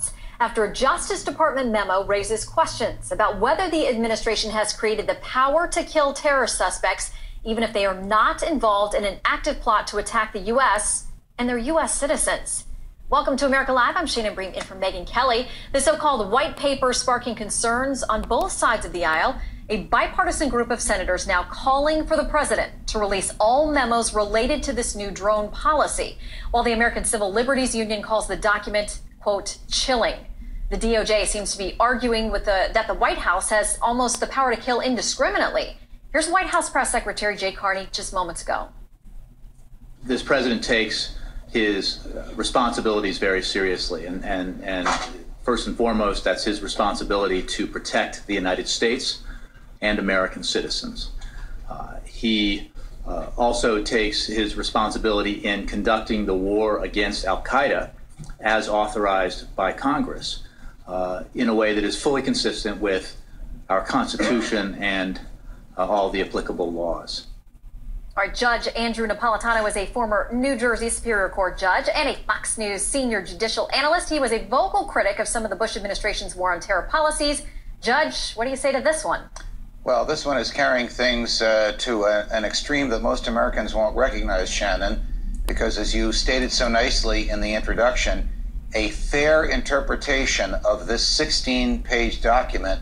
months after a Justice Department memo raises questions about whether the administration has created the power to kill terrorist suspects, even if they are not involved in an active plot to attack the U.S. and their U.S. citizens. Welcome to America Live. I'm Shannon Bream in for Megyn Kelly. The so-called white paper sparking concerns on both sides of the aisle. A bipartisan group of senators now calling for the president to release all memos related to this new drone policy, while the American Civil Liberties Union calls the document, quote, chilling. The DOJ seems to be arguing that the White House has almost the power to kill indiscriminately. Here's White House Press Secretary Jay Carney just moments ago. This president takes his responsibilities very seriously, and first and foremost, that's his responsibility to protect the United States and American citizens. He also takes his responsibility in conducting the war against Qaeda as authorized by Congress in a way that is fully consistent with our Constitution and all the applicable laws. All right, Judge Andrew Napolitano is a former New Jersey Superior Court judge and a Fox News senior judicial analyst. He was a vocal critic of some of the Bush administration's war on terror policies. Judge, what do you say to this one? Well, this one is carrying things to an extreme that most Americans won't recognize, Shannon, because as you stated so nicely in the introduction, a fair interpretation of this 16-page document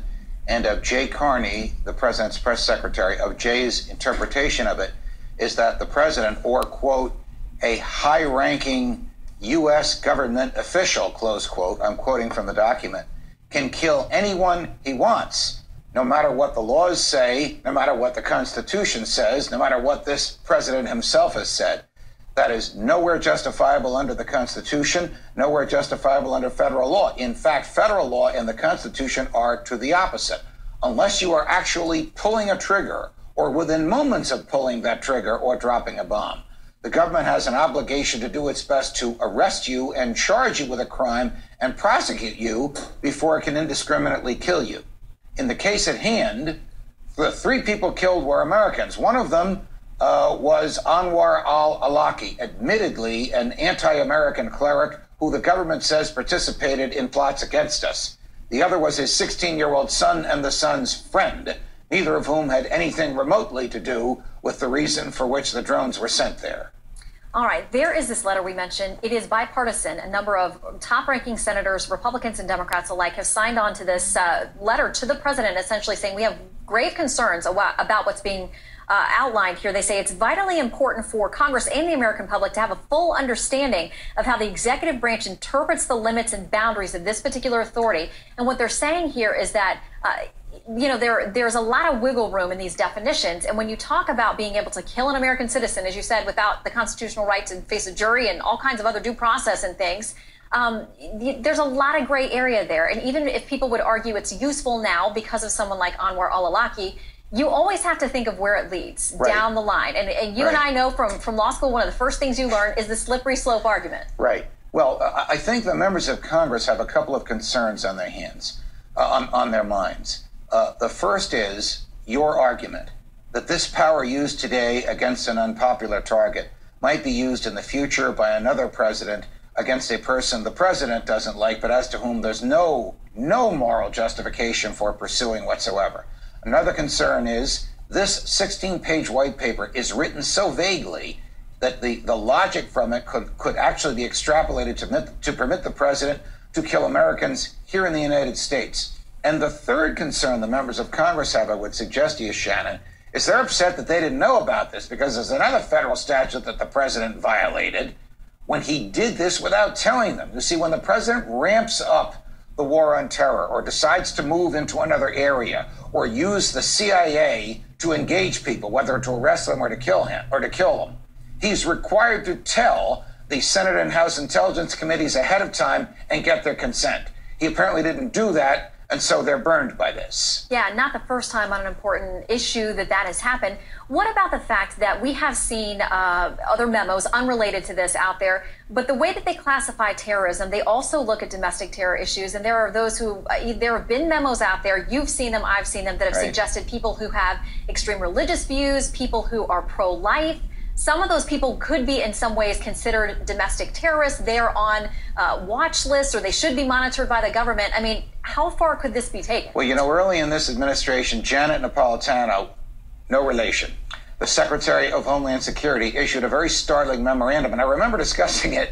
and of Jay Carney, the president's press secretary, of Jay's interpretation of it is that the president, or, quote, a high-ranking U.S. government official, close quote, I'm quoting from the document, can kill anyone he wants, no matter what the laws say, no matter what the Constitution says, no matter what this president himself has said. That is nowhere justifiable under the Constitution, nowhere justifiable under federal law. In fact, federal law and the Constitution are to the opposite. Unless you are actually pulling a trigger or within moments of pulling that trigger or dropping a bomb, the government has an obligation to do its best to arrest you and charge you with a crime and prosecute you before it can indiscriminately kill you. In the case at hand, the 3 people killed were Americans. One of them was Anwar al-Awlaki, admittedly an anti-American cleric who the government says participated in plots against us. The other was his 16-year-old son and the son's friend, neither of whom had anything remotely to do with the reason for which the drones were sent there. All right, there is this letter we mentioned. It is bipartisan. A number of top-ranking senators, Republicans and Democrats alike, have signed on to this letter to the president, essentially saying we have grave concerns about what's being outlined here. They say it's vitally important for Congress and the American public to have a full understanding of how the executive branch interprets the limits and boundaries of this particular authority. And what they're saying here is that there's a lot of wiggle room in these definitions. And when you talk about being able to kill an American citizen, as you said, without the constitutional right to face a jury and all kinds of other due process and things, there's a lot of gray area there. And even if people would argue it's useful now because of someone like Anwar al-Awlaki, you always have to think of where it leads down the line. And you and I know from law school, one of the first things you learn is the slippery slope argument. Right. Well, I think the members of Congress have a couple of concerns on their hands, on their minds. The first is your argument that this power used today against an unpopular target might be used in the future by another president against a person the president doesn't like, but as to whom there's no moral justification for pursuing whatsoever. Another concern is this 16-page white paper is written so vaguely that the logic from it could actually be extrapolated to permit the president to kill Americans here in the United States. And the third concern the members of Congress have, I would suggest to you, Shannon, is they're upset that they didn't know about this because there's another federal statute that the president violated when he did this without telling them. You see, when the president ramps up the war on terror or decides to move into another area or use the CIA to engage people, whether to arrest them or to kill them, he's required to tell the Senate and House Intelligence Committees ahead of time and get their consent. He apparently didn't do that, and so they're burned by this. Yeah, not the first time on an important issue that has happened. What about the fact that we have seen other memos unrelated to this out there, but the way that they classify terrorism, they also look at domestic terror issues, and there are those who, there have been memos out there, you've seen them, I've seen them, that have suggested people who have extreme religious views, people who are pro-life, some of those people could be in some ways considered domestic terrorists. They're on watch lists, or they should be monitored by the government. I mean, how far could this be taken? Well, you know, early in this administration, Janet Napolitano, no relation, the Secretary of Homeland Security, issued a very startling memorandum. And I remember discussing it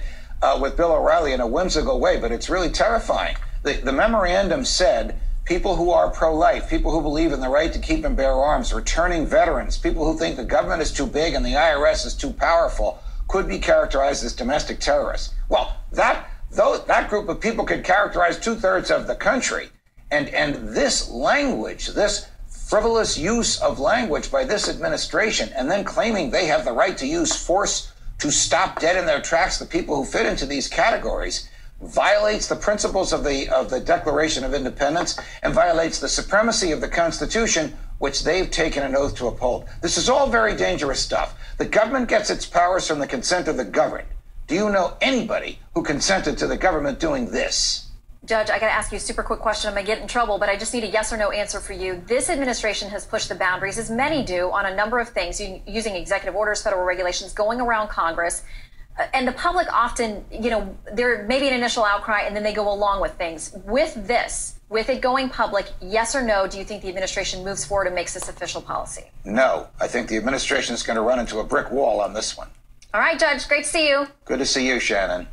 with Bill O'Reilly in a whimsical way, but it's really terrifying. The memorandum said people who are pro-life, people who believe in the right to keep and bear arms, returning veterans, people who think the government is too big and the IRS is too powerful, could be characterized as domestic terrorists. Well, that group of people could characterize 2/3 of the country. And this language, this frivolous use of language by this administration, and then claiming they have the right to use force to stop dead in their tracks the people who fit into these categories, violates the principles of the Declaration of Independence and violates the supremacy of the Constitution, which they've taken an oath to uphold. This is all very dangerous stuff. The government gets its powers from the consent of the governed. Do you know anybody who consented to the government doing this? Judge, I got to ask you a super quick question. I'm going to get in trouble, but I just need a yes or no answer for you. This administration has pushed the boundaries, as many do, on a number of things, using executive orders, federal regulations, going around Congress. And the public often, you know, there may be an initial outcry and then they go along with things. With this, with it going public, yes or no, do you think the administration moves forward and makes this official policy? No. I think the administration is going to run into a brick wall on this one. All right, Judge. Great to see you. Good to see you, Shannon.